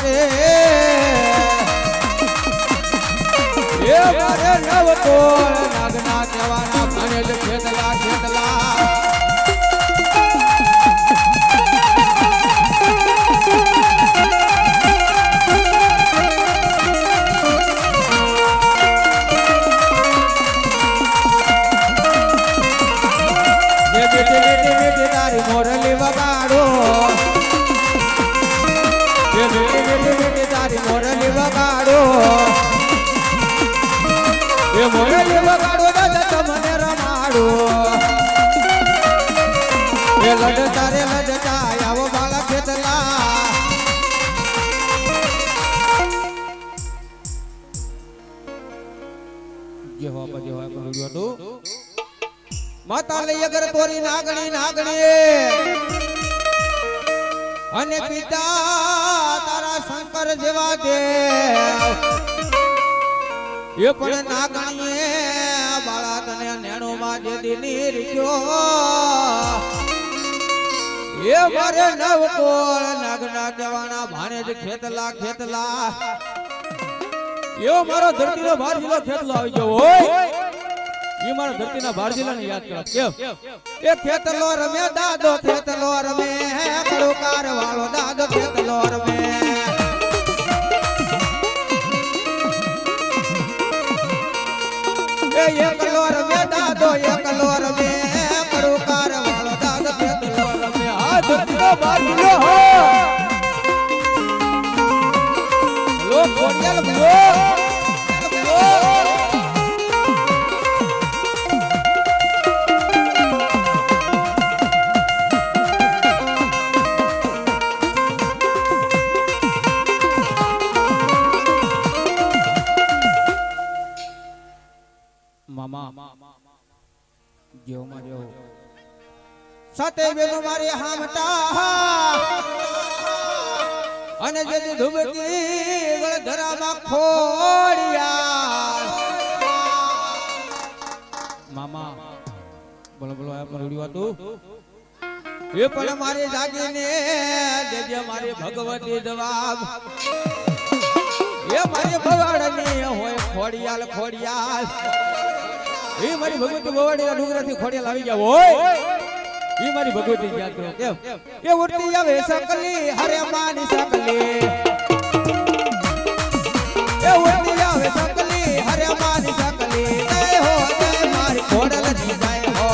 રે એ મારે નવકોળ નાગના કહેવાના ભાણે જ ખેતલા ખેતલા તારી મોરલી વગાડો તારી મોરલી વગાડો એ મોરલી વગાડો દાદા તમને રમાડો એ લડતા રે લડતા આવો બાળા ખેતલા જે હોવા વિડિયો તો માતા લઈ અગર તોરી નાગણી નાગણી અને પિતા તારા શંકર જેવા દેવ એ પણ નાગણીએ બાળા તને નેણો માં જે દીની રીયો એ મારે નવકોળ નાગના કહેવાના ભાણે જ ખેતલા ખેતલા એવો મારો ધરતીનો ભાર જિલ્લો ખેતલો આવી ગયો હોય એ મારા ધરતીના ભાર જિલ્લાને યાદ કરો કેમ એ ખેતલો રમે દાદો ખેતલો રમે કડોકાર વાળો દાદો ખેતલો રમે એ એકલો રમે દાદો એકલો રમે કડોકાર વાળો દાદો ખેતલો રમે આ ધરતીનો ભાર જિલ્લો હો લો કોડિયાલ લો સતે બેનો મારી હામટા અને જેદી ધુબકી ગળ ધરામાં ખોડિયા મામા બોલો બોલો આ પર ઉડ્યું હતું એ પણ મારી જાગીને દેજે મારી ભગવતી જવાબ એ મારી ભવાડની હોય ખોડિયાલ ખોડિયાલ એ મારી ભગવતી ભવાડીના ડુંગરાથી ખોડિયાલ આવી ગયા હોય એ મારી ભગવતી યાદ કરો કેમ એ ઉડતી આવે સકલી હરે માની સકલી એ ઉડતી આવે સકલી હરે માની સકલી જય હો જય મારી ખોડલ જી જય હો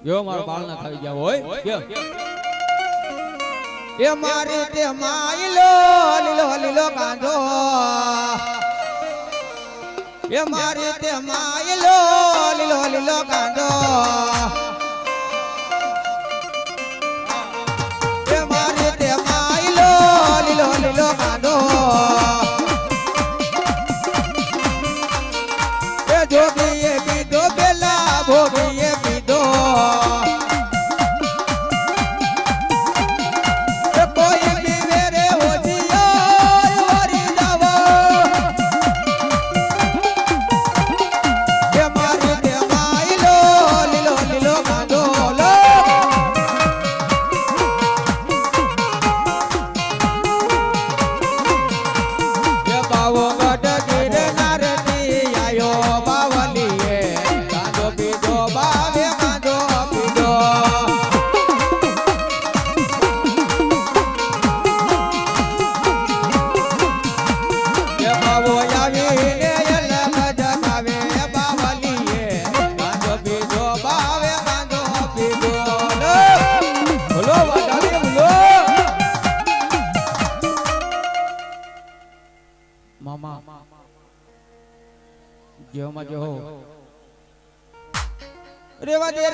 જો મારો બાળ ના ખાઈ ગયા હોય કેમ એ મારી તે માયલો લીલો લીલો કાંધો એ મારી તે માયલો લીલો લીલો કાંધો એ મારી તે માયલો લીલો લીલો કાંધો એ જોગીએ પીધો પેલા ભોગીએ પીધો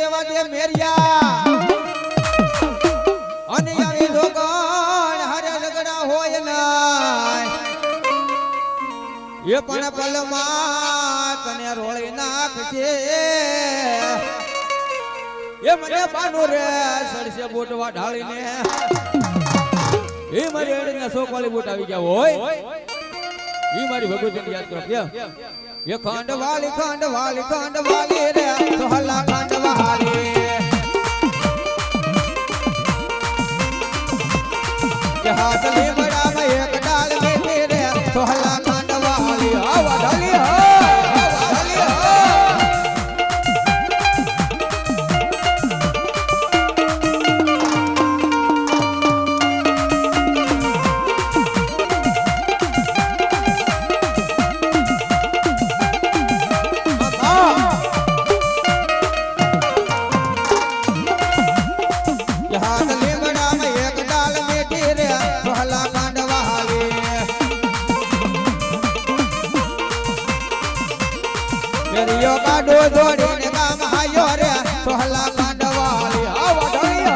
રેવા દે મેરિયા અને આવી જોગણ હરે ઝઘડા હોય ના એ પણ પલમાં તને રોળી નાખશે એ મને બાનો રે સડસે બોટવા ઢાળીને એ મારી એડીને સોકવાળી બોટ આવી ગયા હોય એ મારી ભગવતીને યાદ કરો કેમ ये खंड वाली रे सोहला खंड वाली ये हाथ ले बड़ा में एक डाल में तेरे सोहला खंड वाली आवा डाली કાડો જોડીને કામ આયો રે સોહલા કાંડવાળી આવા ઢળી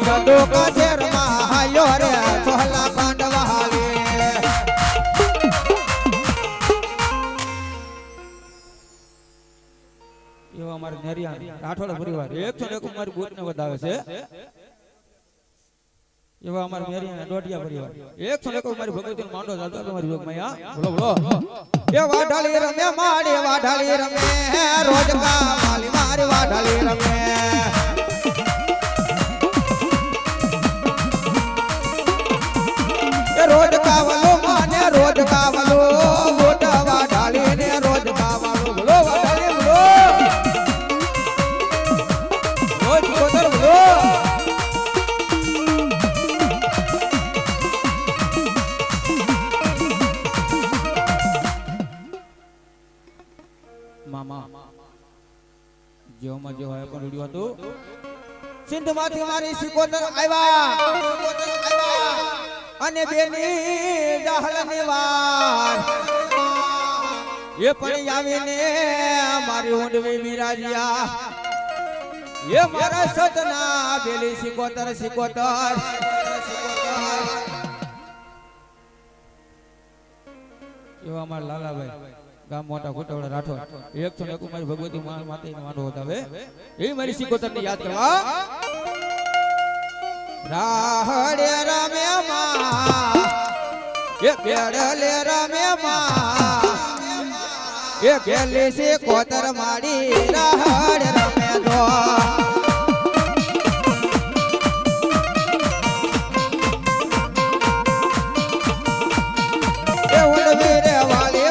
ગડો કાજેર માં આયો રે સોહલા રાઠોડ પરિવાર 101 મારી બુટને વધાવે છે એવા અમાર મેરિયા ડોડિયા પરિવાર 101 મારી ભગવતીનો માંડો જાતો તમારી જોગમાં બોલો બોલો એ વાઢાળી રમે માડે વાઢાળી રમે રોજકા માલી મારી વાઢાળી રમે એ રોજ કાવલો માને રોજ કાવલો મોટા વાઢાળી ને રોજ કાવલો બોલો વાઢાળી બોલો જેવામાં જે હોય પણ વિડિયો હતો સિંધમાંથી મારી સિકોતર આવ્યા અને બેની દહલની વાર એ પણ આવીને મારી ઊંડવી બિરાજ્યા એ મારા સતના બેલી સિકોતર એવા અમારા લાલાભાઈ ગામ મોટા કોટવાડા રાઠોડ 101 મારી ભગવતી માતાનો માંડો વધાવે એ મારી સિકોતર ને યાદ કરવા રાહડે રમે માં એ બેડલે રમે માં એ બેલી સિકોતર માડી રાહડે રમે દો એ ઉડવી રે વાલી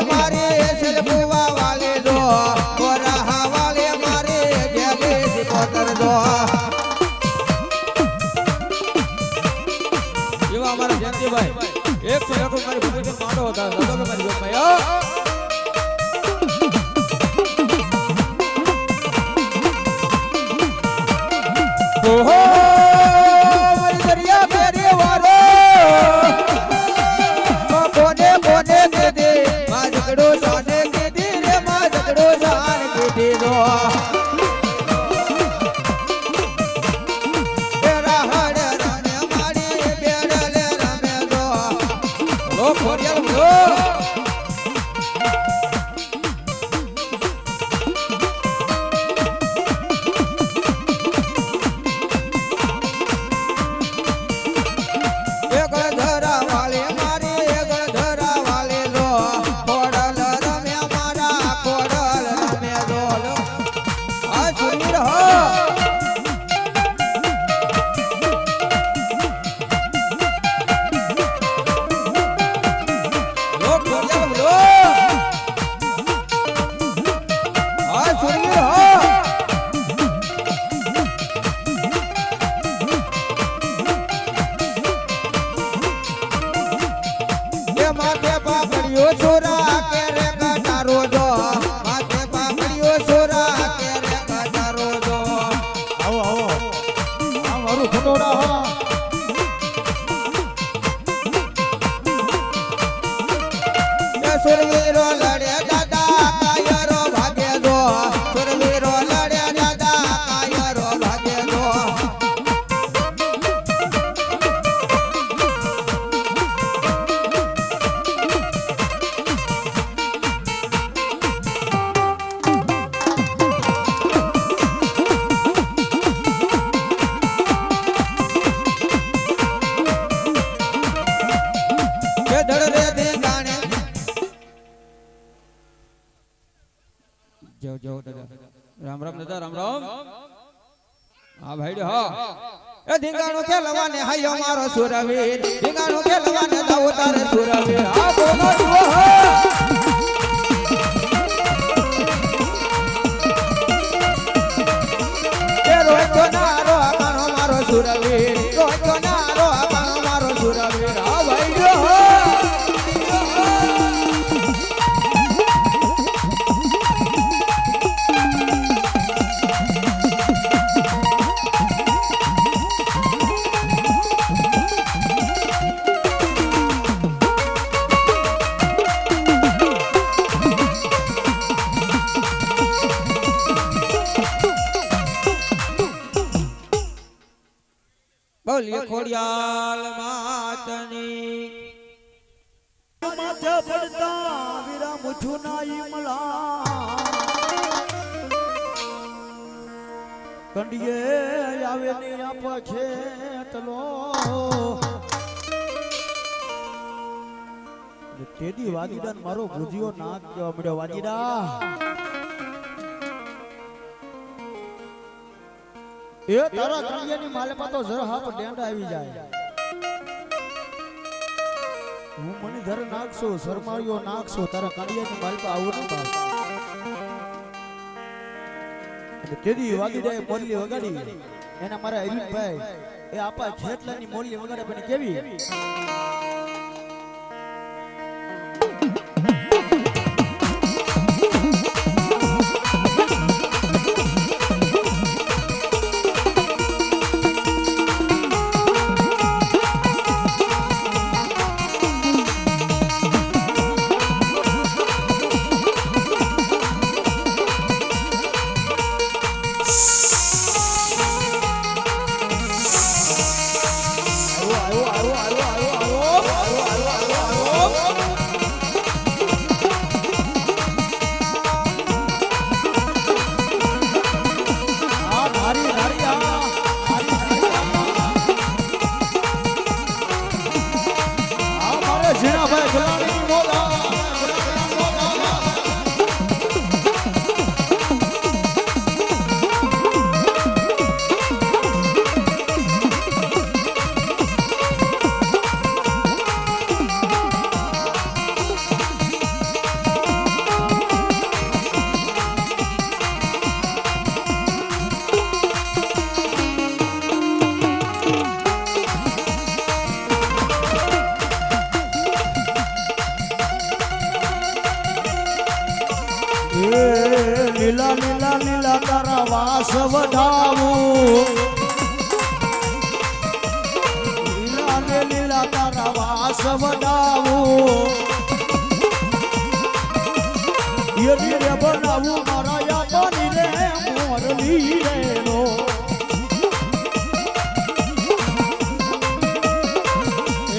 જો જો દાદા રામ રામ દાદા રામ રામ હા ભાઈ હા એ ધીંગાણું ખેલવાને હાયો મારો સુરવીર ધીંગાણું ખેલવાને દાવ તારે સુરવીર આ બોલો જુઓ એ રોજો ના રો આકાનો મારો સુરવીર રોજો ના રો આકાનો મારો સુરવીર હા ભાઈ જો બોલીએ ખોડિયાલ માતની માથે પડતા વીરા મુઠું નાઈ મલા કંડિયે આવે ને આપ ખેતલો તેદી વાદીડા મારો ભુજિયો નાક કેવા મળ્યો વાદીડા એ તારા કંડિયાની માલેમાં તો જરા હાપ ડેંડા આવી જાય હું મને ધર નાખશો શરમાળીઓ નાખશો તારા કંડિયાની માલપા આવું ન બાપ અને તેદી વાદીડાએ મોરલી વગાડી એના મારા હરીફભાઈ એ આપા ખેતલાની મોરલી વગાડે પણ કેવી લીલા લીલા લીલા તારા વાસ વઢાવું લીલા ને લીલા તારા વાસ વઢાવું યે રે બનાવું મારા યાપાની રે મોરલી રે નો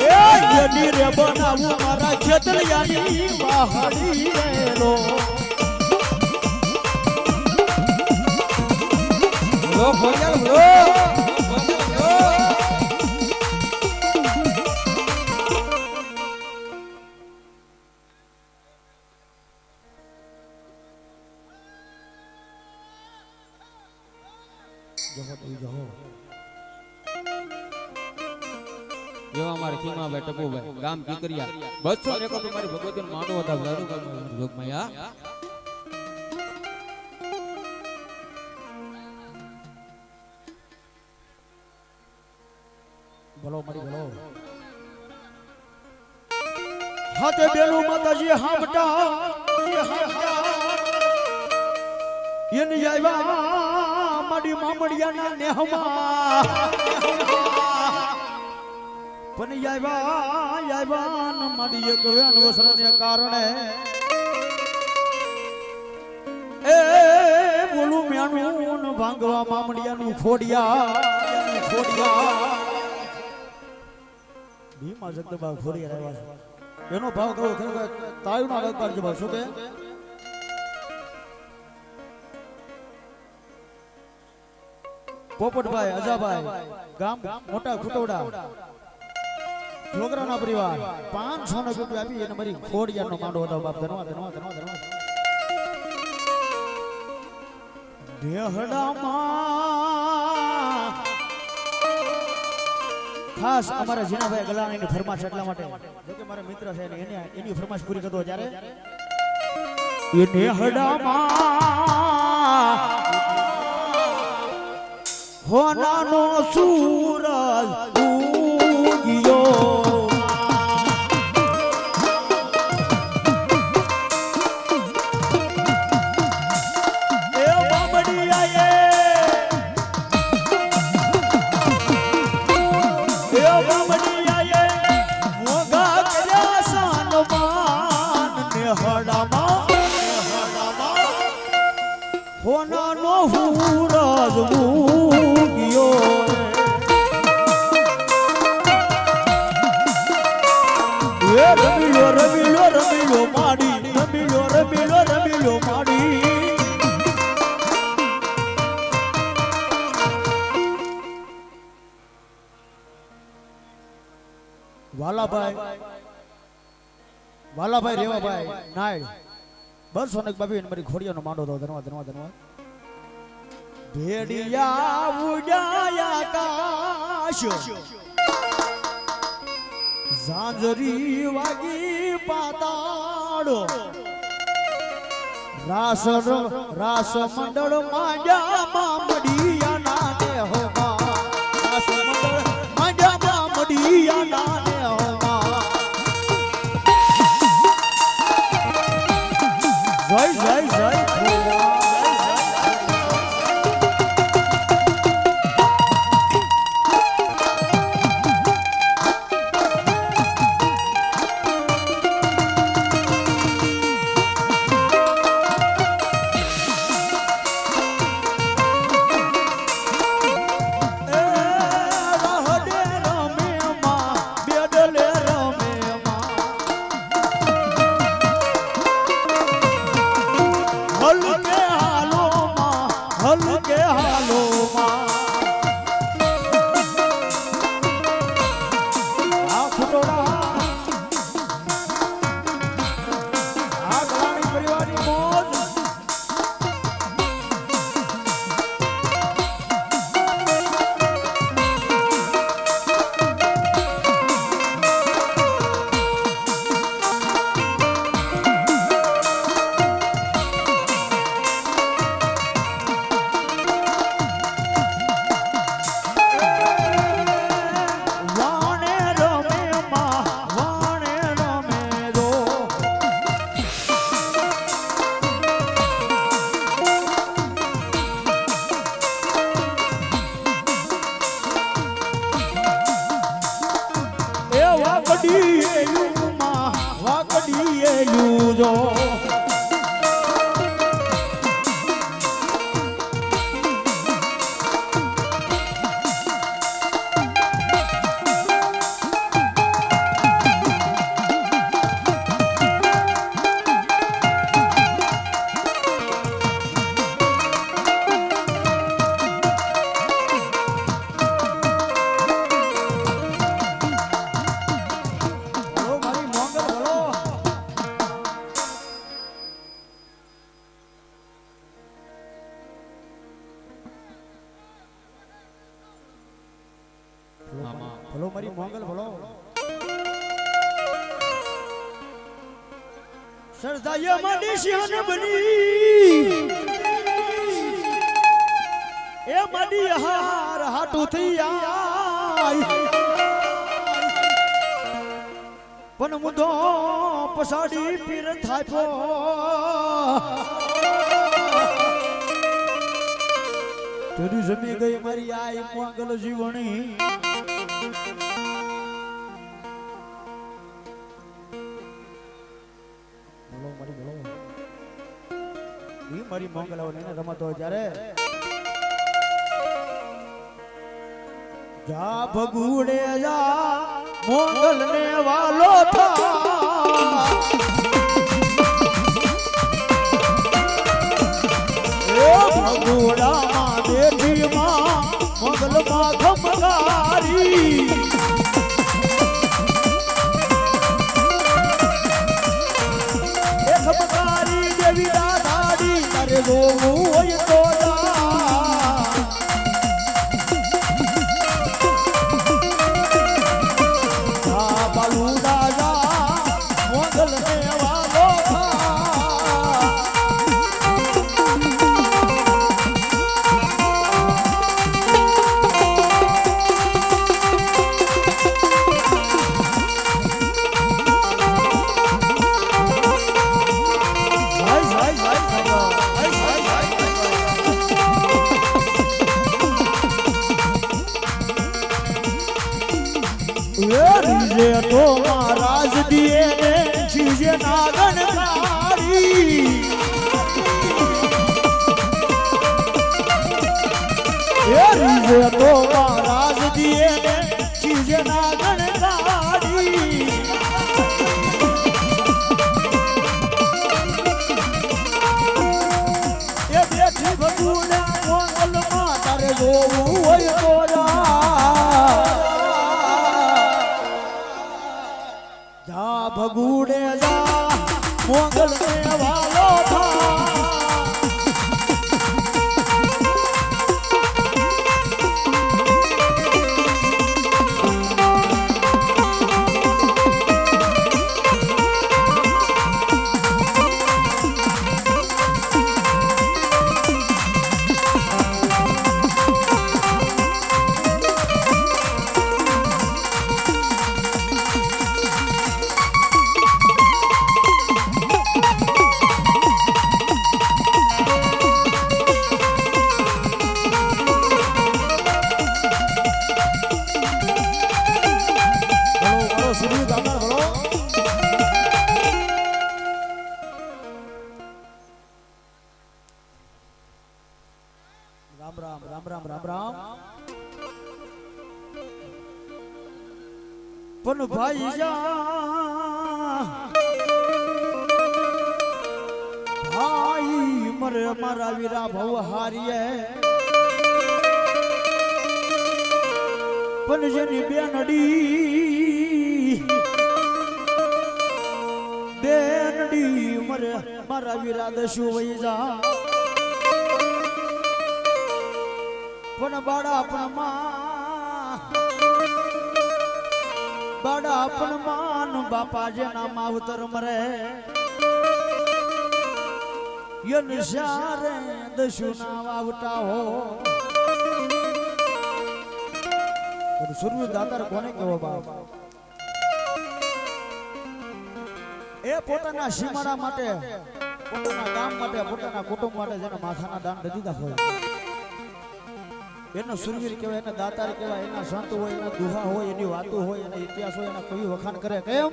એ યે રે બનાવું મારા ખેતલિયાની વાહડી રે નો લો ખોડિયાલ લો જેવા અમારે ખીમાભાઈ ટપુભાઈ ગામ કીકરિયા 200 રેકો તમારી ભગવતીનો માંડો હતા જોગમાયા બોલો મારી બોલો હાથે બેલું માતાજી હામટા એની આવ્યા મારી મામડિયાના નેહમાં પણ આવ્યા ન મારી એક વેન વસરને કારણે એ બોલું મેણું ભાંગવા મામડિયાનું ખોડિયા ભીમા જગદંબા ખોડિયા આવ્યા છે એનો ભાવ કહો ખરેખર તાળીના લગતા જ ભાવ શું કે પોપટભાઈ અજાભાઈ ગામ મોટા ખુટોડા છોકરાના પરિવાર 500 રૂપિયા આપી અને મારી ખોડિયાનો માંડો હતો બાપ ધનવા ઢેહડામાં ખાસ અમારા જીનાભાઈ ગલાણીની ફરમાશ એટલા માટે જો કે મારા મિત્ર છે ને એની ફરમાશ પૂરી કરતો જ્યારે એ ઢેહડામાં હોનાનો સૂરજ ઉગ્યો હોનાનો સૂરજ ઉગ્યો રમીલો રમીલો રમીલો માડી રમીલો રમીલો રમીલો માડી વાલાભાઈ રેવાભાઈ નાયડ બસ સોનક બાબી મારી ખોડિયાનો માંડો તો ધન્યવાદ ધન્યવાદ ધન્યવાદ ભેડિયા ઉડાયા આકાશ ઝાંઝરી વાગી પાતાળો રાસ મંડળ માંડ્યા મડિયા નાને હોમા રાસ મંડળ માંડ્યા મડિયા નાને હોમા જય જય જય હલકે હાલો માં આ ફુટોડા આ ગલાણી પરિવારની મોજ વાકડીએ યુજો ભલો મારી મોંગલ ભલો સરદાય માડી શિયાન બની એ માડી હાર હાટુ થઈ આય પણ મુદો પસાડી પીર થાપો તેરી જમી ગઈ મારી આય મોંગલ જીવણી મારી મોંગલાઓ લઈને રમતો જ્યારે જા ભગુડે જા મોંગલ ને વાલો થા એ ભગુડા માં દેવી માં મોંગલ માં ખમગારી એ ખમગારી દેવી દાદાડી તારે જોવું હોય તો જા રીઝે તો મહારાજ દીએ ને જીજે નાગણ કાળી એ રીઝે તો મહારાજ દીએ ને જીજે નાગણ કાળી એ બેઠી ભગુડા મોંગલમાં તારે જોવું હોય તો જા ભગુડે જા મોગલ ને વાલો થા પણ ભાઈ જા ભાઈ મરે મારા વીરા ભવ હારીએ પણ જેની બેનડી મરે મારા વીરા દશુ વઈ જા પણ બાળાપણ માન બાપા જેના માવતર મરે યન શારે દશુ ના વાવટા હો સુરવીર દાતાર કોને કેવો બાપ એ પોતાના સીમાડા માટે પોતાના ગામ માટે પોતાના કુટુંબ માટે જેના માથાના દાન દીધા હોય એનો સુરવીર કહેવાય, એના દાતાર કહેવાય, એના સંત હોય, એના દુહા હોય, એની વાતો હોય, એના ઇતિહાસ હોય, એના કવિ વખાણ કરે કેમ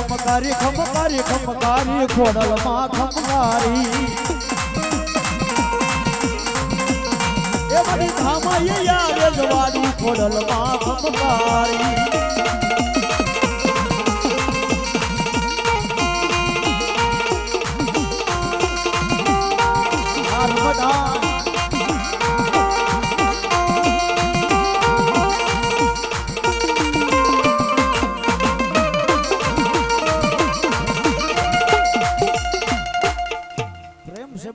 ખમકારી ખમકારી ખમકારી ખોડલ માં ખમકારી એ મારી ધામાએ યાર જવાડી ખોડલ માં ખમકારી નર્મદા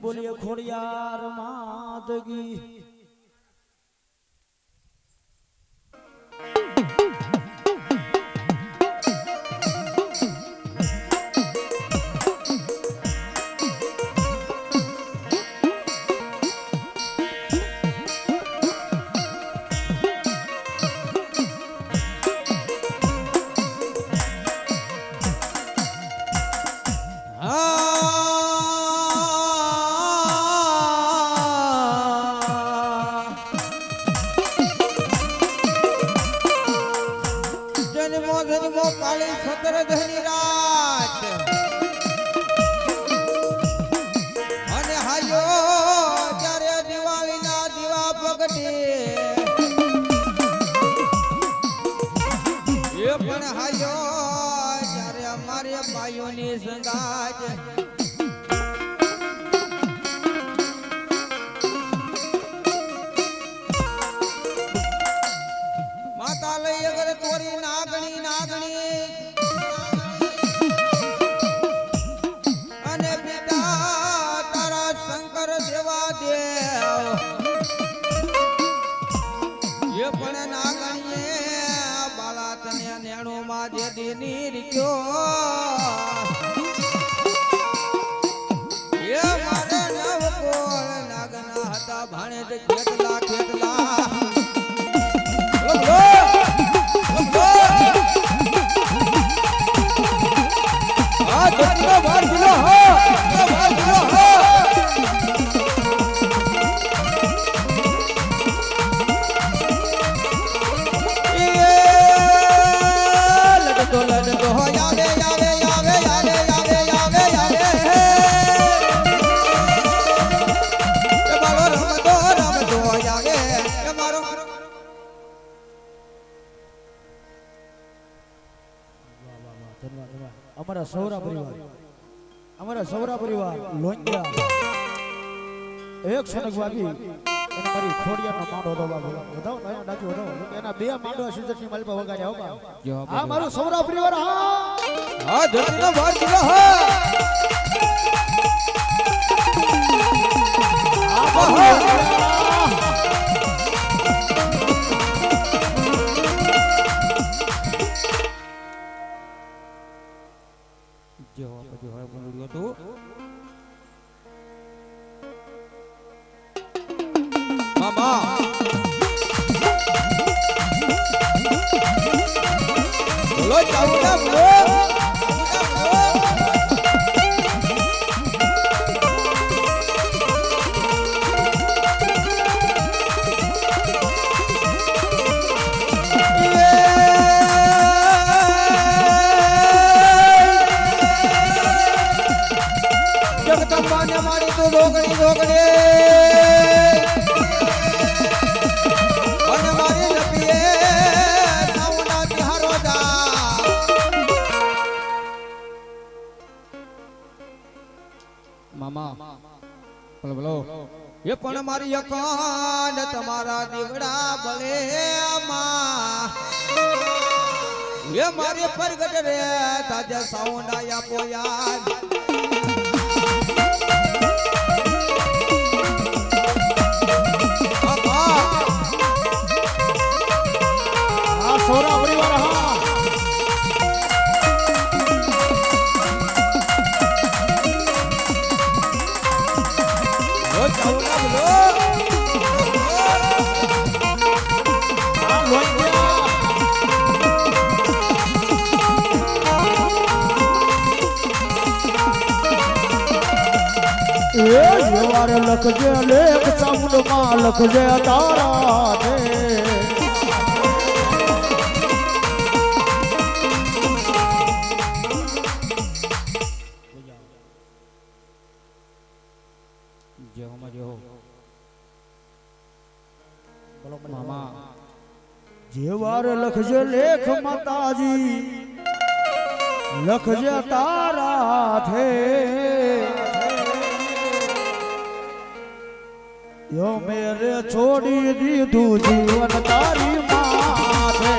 बोलिए खोड़ियार मादगी કાળી સતર ધની રાત અને હાયો જ્યારે દિવાળીના દીવા પગટે એ પણ હાયો જ્યારે અમારે ભાઈઓની સંગાત માતા લઈ અગર તોરી નાગણી નાગણી અને પિતા તારા શંકર દેવા દેવ એ પણ નાગણીએ બાળા તને નેણો માં જે દીની રીક્યો એ મારે નવકોળ નાગના હતા ભાણે કેટલા કેટલા અમારા સૌરા પરિવાર લોંગિયા એક સનક વાગી એને મારી ખોડિયાનો માંડો દો બાબુ વધાવો તો ડાકી વધાવો એના બે માંડો સિઝનની માલપા વગાડ્યા હો બા આ મારું સૌરા પરિવાર હા ધરતીનો ભાર જીલો હા ये पण मारी यकान तुम्हारा दिवड़ा भले ये मारे प्रगट रे ताजा साउंड आया पोयान સૌરા પરિવાર લખજે લેખ સાઉન્ડ માં લખજે તારા દે જેવાર લખજે લેખ માતાજી લખજે તારા થે યો મેરે છોડી દીધું જીવન તારી માથે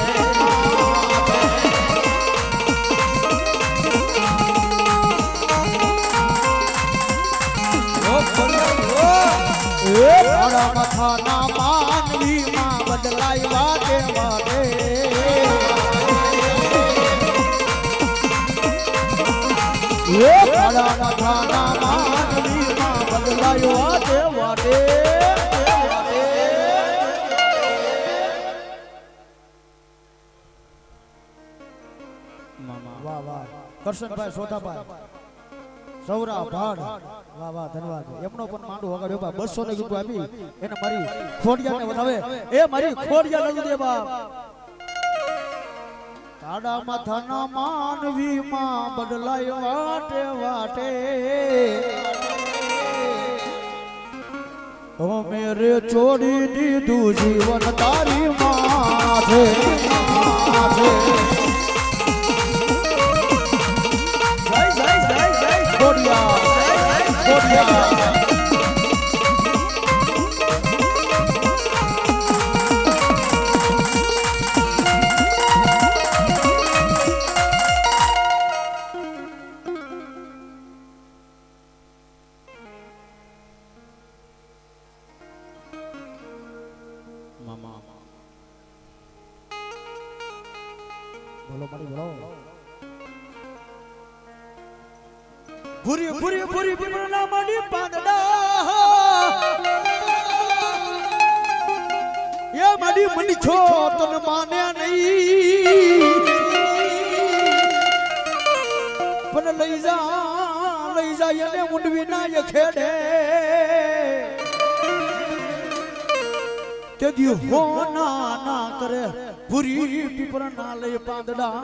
એ તારા મથાના માનવી માં બદલાઈ વાટે વાટે એ તારા મથાના માનવી માં બદલાઈ વાટે વાટે વાહ વાહ કરશનભાઈ સોધાભાઈ સૌરા ભાડ વાહ વાહ ધન્યવાદ એમનો પણ માંડો વગાડ્યો બા 200 ને રૂપિયા આપી એને મારી ખોડિયાને વધાવે એ મારી ખોડિયા લઈ દે બાપ તાડા માથાના માનવી માં બદલાય વાટે વાટે ઓ મેરે છોડી દીધું જીવન તારી માથે બોલો મારી બોલો ભૂરી ભૂરી ભૂરી પીપળના માડી પાંદડા એ માડી મની છો તન માન્યા નહીં પણ લઈ જા એને મુંડવી ના ખેડે તે દી હો ના કરે ભૂરી પીપળના લઈ પાંદડા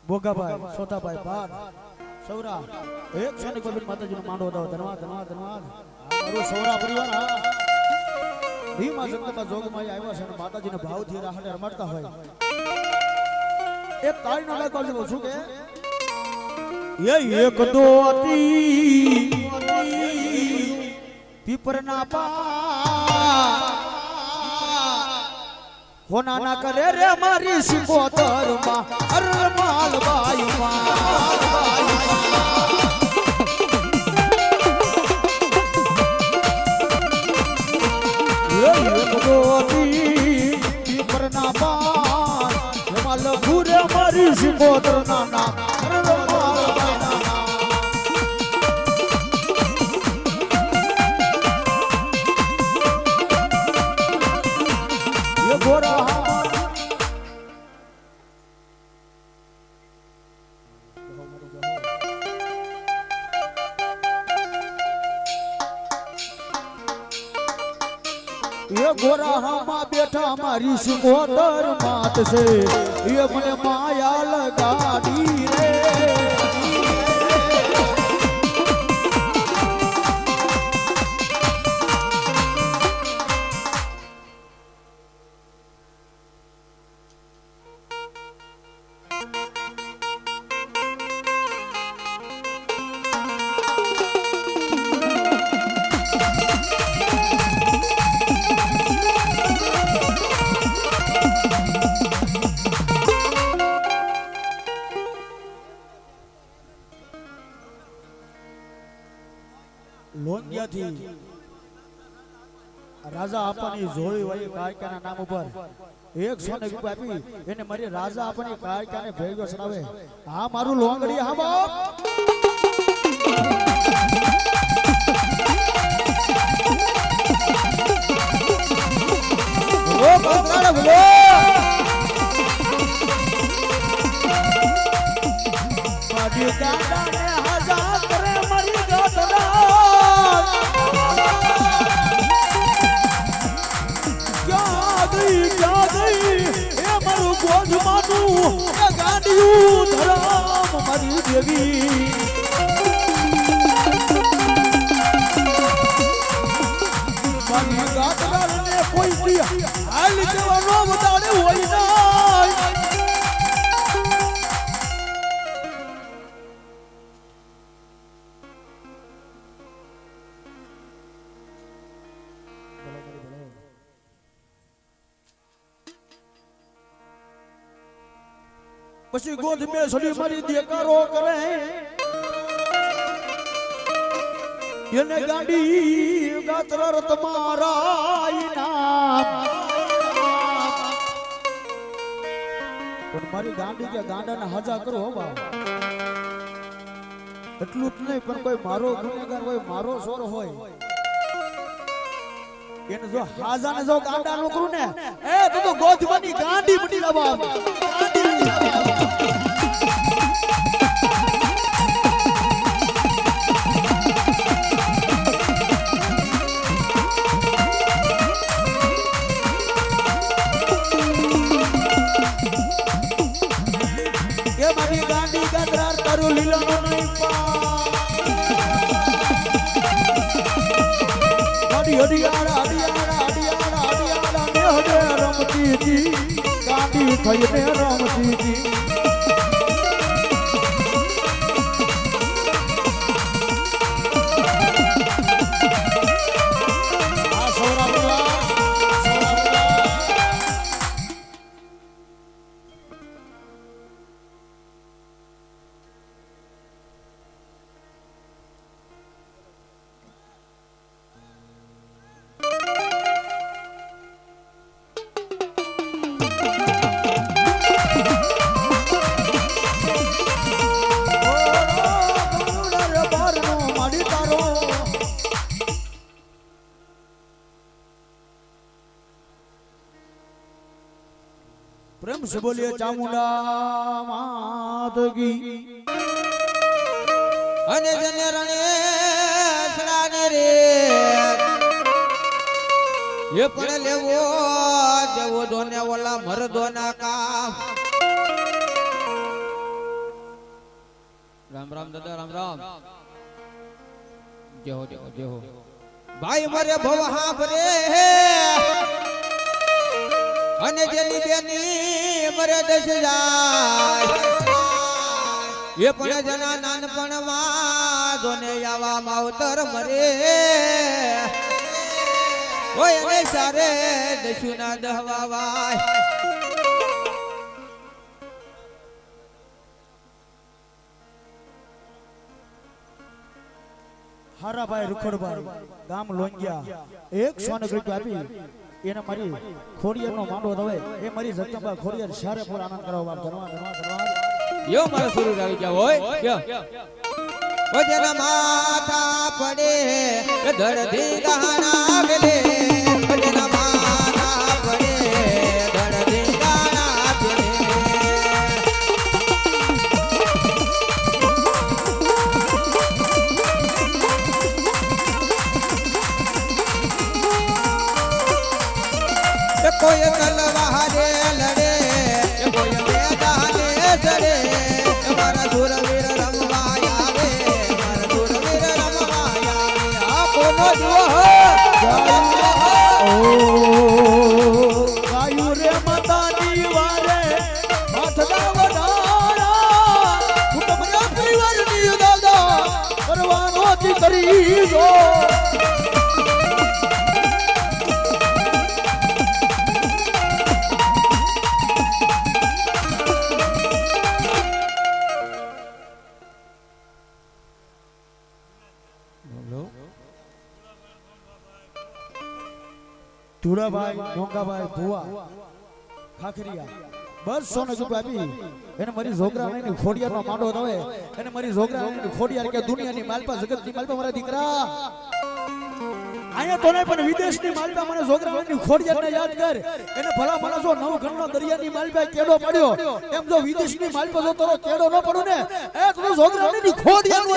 ભોગાભાઈ સોતાભાઈ ભાર સૌરા એક સોની ગોવિંદ માતાજીનો માંડો દાવ ધન્યવાદ ધન્યવાદ ધન્યવાદ મારું સૌરા પરિવાર ભીમા જગદંબા જોગમાં આવ્યા છે અને માતાજીના ભાવથી રાહડે રમાડતા હોય એક તાળીનો લાગ કરજો શું કે એ એક દોતી પીપરના પા હોના ના કરે રે મારી સિકોતર માં અરમાલ બાઈ પીપરના પા એમાં લખું રે મારી સિકોતર ના નામ અરમાલ બાઈ ના નામ એ ગોરા ગોરામાં બેઠા મારી સિકોતર માત છે એ મને માયા લગાડી રે લોંગિયાથી રાજા આપવાની જોઈ હોય કાયકાના નામ ઉપર 100 રૂપિયા આપી એને મારી રાજા આપવાની કાયકાને ભેગો સરાવે હા મારું લોંગડી હા બાપ ઓ બંગાળ બોલો મારી ગાડાને હજા કરે મારી ગાડા ક્યાં ગઈ એ મારું ગોધમાનું એ ગાંડિયું ધરામ મારી દેવી મારી ગાતડાને કોઈ દી હાલ દેવાનો વધારે હોય ના પછી ગોધ મે છડી મારી દેકારો કરે એને ગાડી ગાતર તમારા નામ પણ મારી ગાડી કે ગાંડાને હજા કરો હો બા એટલું જ નહીં પણ કોઈ મારો ગુનેગાર હોય મારો સોર હોય એને જો હાજાને જો ગાંડા નો કરું ને એ તો ગોધવાની ગાંડી બની જવા ગાંડી બની જવા એ મારી ગાંડી ગાદરાર તારું લીલાનો નહીં પા હડિયાળા ને હડે રમતી હતી ગાંડી થઈને રમતી હતી प्रेम से बोलिए चामुंडा मात की અને જને રણે સડાને રે એ પણ લેવો દેવો દોને ઓલા મરદોના કામ રામ રામ દાદા રામ રામ જય હો જય હો જય હો ભાઈ મરે ભવ હાંભરે અને જેની બેની મરે દસ જાય એ પણ જના નાનપણમાં જોને આવા માવતર મરે ઓય એને સારે દસુના દહવા વાય હારાભાઈ રૂખડભાઈ ગામ લોંગિયા 100 રૂપિયા આપી એને મારી ખોડિયારનો માંડો દવે એ મારી જગદંબા ખોડિયાર સારે પૂર આનંદ કરવા ધન્યવાદ યો મારો સુરુ આવી ગયા હોય યો વજન માથા પડે ધરતી ગહના ગલે વજન માથા પડે ધરતી ગહના ગલે કોઈ તલવારે લડે કોઈ મેદાને ચડે મારા સુરવીર રમવા આવે મારા સુરવીર રમવા આવે આ કોનો જુઓ ગાયુ રે માતાની વારે હાથના વડારા કુટુંબના પરિવારની દાદા કરવાનો કરી જો ધુરાભાઈ નોંગાભાઈ ભુવા ખાખરિયા 200 રૂપિયા આપી એને મારી જોગરાણીની ખોડિયારનો માંડો દવે એને મારી જોગરાણીની ખોડિયાર કે દુનિયાની માલપા જગતની માલપા મારા દીકરા આયા તો નહીં પણ વિદેશની માલપા મને જોગરાણીની ખોડિયારને યાદ કર એને ભલા માણસો નવઘણનો દરિયાની માલપા કેડો પડ્યો એમ જો વિદેશની માલપા જો તારો કેડો ન પડ્યો ને એ તો જોગરાણીની ખોડિયારનો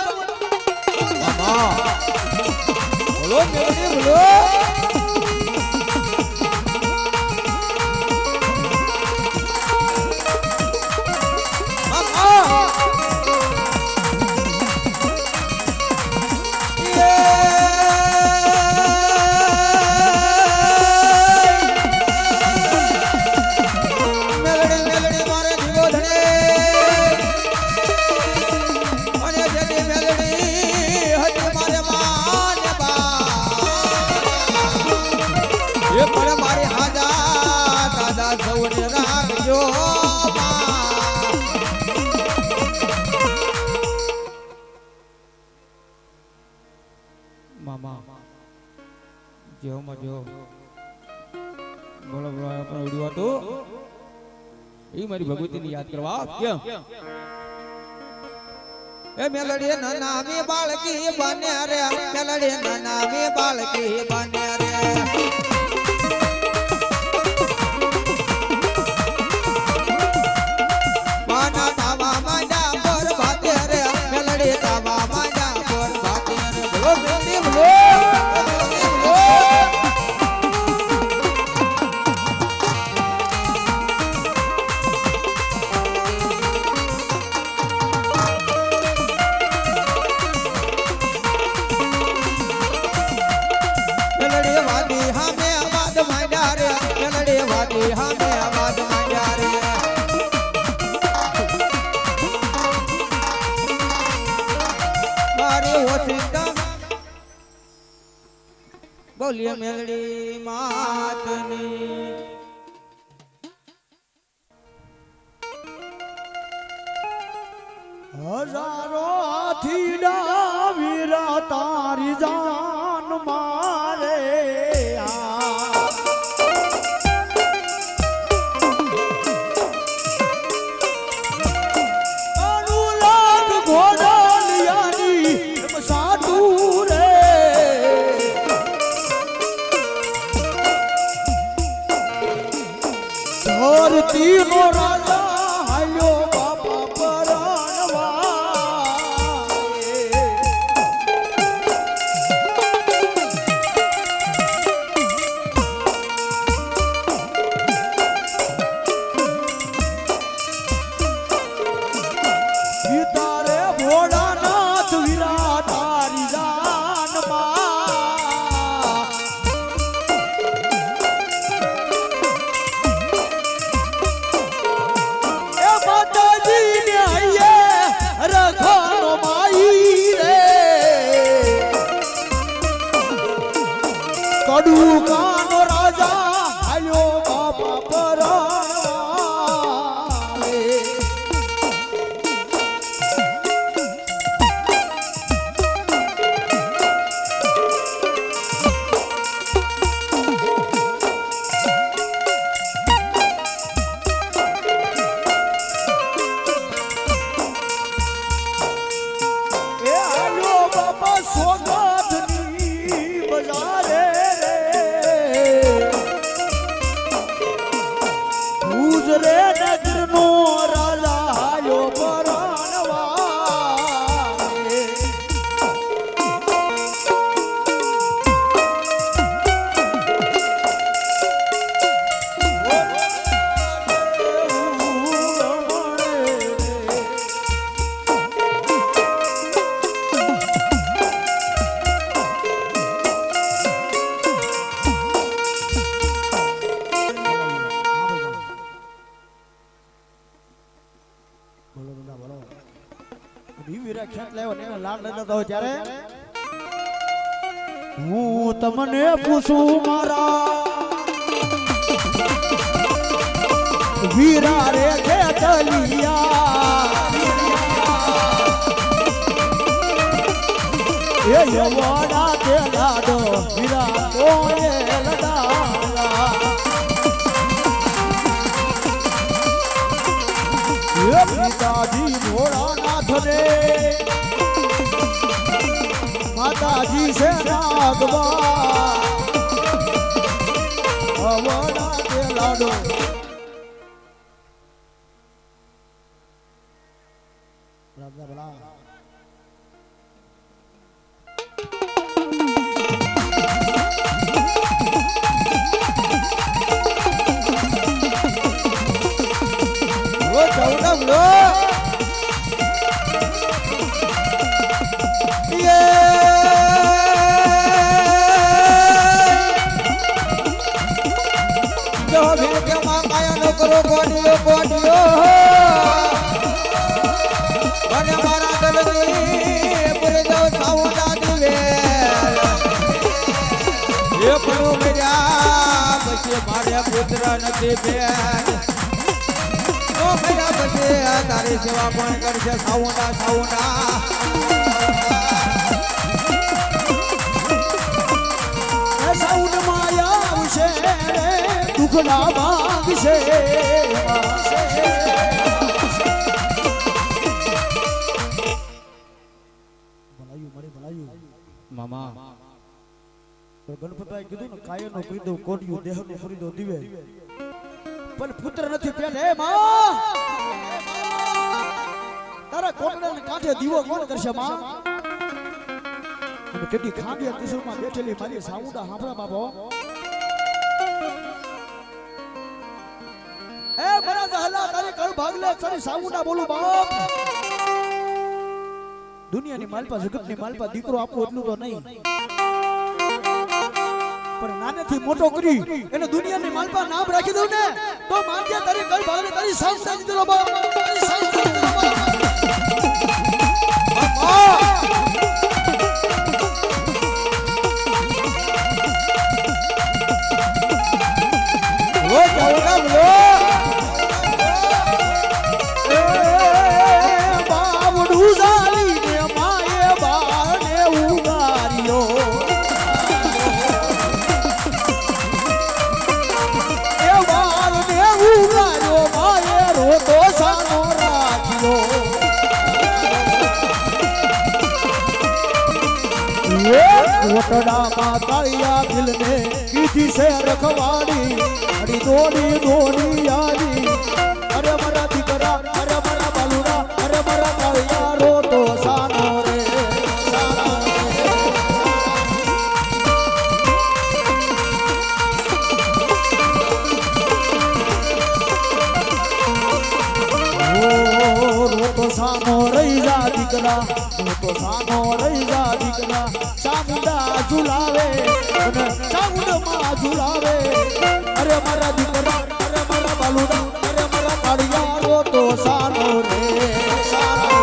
બોલો મેલડી બોલો જો બોલો બોલો આપણો વિડિયો હતો એ મારી ભગવતીની યાદ કરવા કેમ એ મેલડી નાના મે બાળકી બને રે મેલડી નાના મે બાળકી બને રે માના તાવા માંડા પર ભાતે રે મેલડી તાવા માંડા પર ભાતે રે બોલો મેલડી બોલો બોલીએ મેલડી માતની હજારો હાથી ડાવીરા તારી જાન મારે અનુલાગ ઘોડાલિયાની સાટું રે ધરતી નો રાજા હાલ્યો બાપા પરાણવા બોલો દાદા બોલો ઈ વીરા ખેત લાવ્યો ને એના લાડ લેતો હોય ત્યારે હું તમને પૂછું મારા વીરા રે ખેતલિયા એ યવાડા તે લાડો વીરા કોએ લડાલા એ પિતાજી ભોળાનાથ રે માતાજી છે નાગવા અવડા તે લાડો બરાબર પુત્ર નથી બેન તો મેરા પછી તારી સેવા પણ કરશે સાઉન્ડા સાઉન્ડા સાઉન્ડ માયા આવશે દુખડા માંગશે મામા ગણપતભાઈ કીધું ને કાયનો ખરીદો કોડિયું દેહનો ખરીદો દિવે પણ પુત્ર નથી પેટ હે માં તારા કોટડાને કાંઠે દીવો કોણ કરશે માં અને કેટલી ખાંડિયા કિશોરમાં બેઠેલી મારી સાઉન્ડા હાંભળા બાપો એ મારા જહલા તારી કળ ભાગલે તારી સાઉન્ડા બોલું બાપ દુનિયાની માલપા જગતની માલપા દીકરો આપવો એટલું તો નહીં પણ નાનેથી મોટો કરી એને દુનિયાની માલપા નામ રાખી દઉં ને તો માનજે તારી કઈ ભાગને તારી સાઈઝ નાખી દેલો બાપ તારી સાઈઝ નાખી દેલો બાપ ઓ ચાવડા લો એ બાવડું જાલીને માએ બાને ઉગાર્યો તો સાનો રાખ્યો કોટડામાં કાળિયા દિલને કીધી છે રખવાડી અડી દોડી દોડી આવી અરે મારા દીકરા અરે મારા બાલુડા અરે મારા કાળિયા રો તો સાનો રે સાનો રહી જા દીકરા તો સાનો રહી જા દીકરા ચામુંડા ઝુલાવે અને ચામુંડમાં ઝુલાવે અરે મારા દીકરા અરે મારા બાલુડા અરે મારા કાળિયારો તો સાનો રે સાનો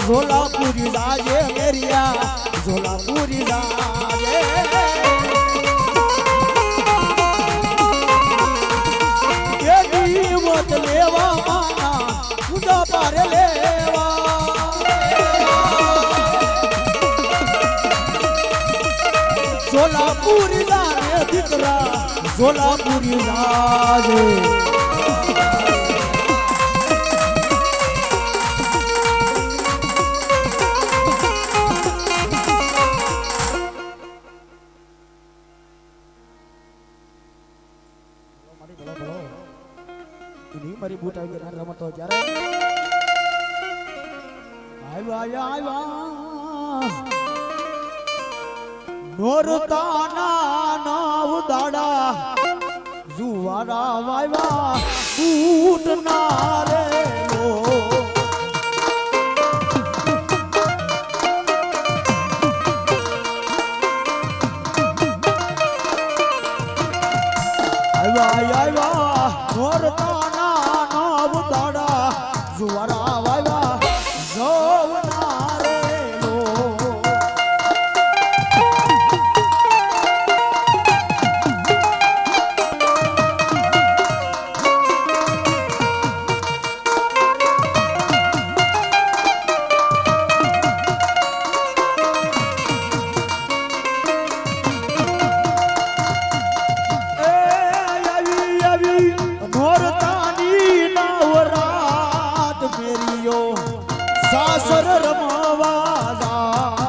ઝોલાપુરી જાજે મેરિયા ઝોલાપુરી જાજે એ દીવત લેવા માના પૂજા પારે લેવા ઝોલાપુરી જાને દીકરા ઝોલાપુરી જાજે મારી બૂટ આવી ગયા રમતો જ્યારે આવ્યા નોરતાના નાવ દાડા જુવારા વાયવા ઉઠના રે લો આવ્યા મોરતાના નાવ દાડા જુવારા વાયવા જોવના રે લો નોરતાની નવરાત મેરીઓ સાસર રમવા જા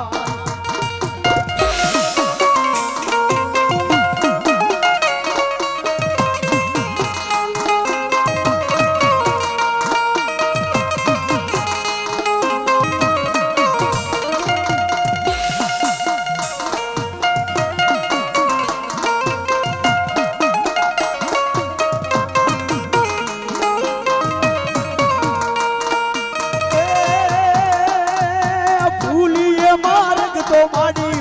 માર્ગ તો માડી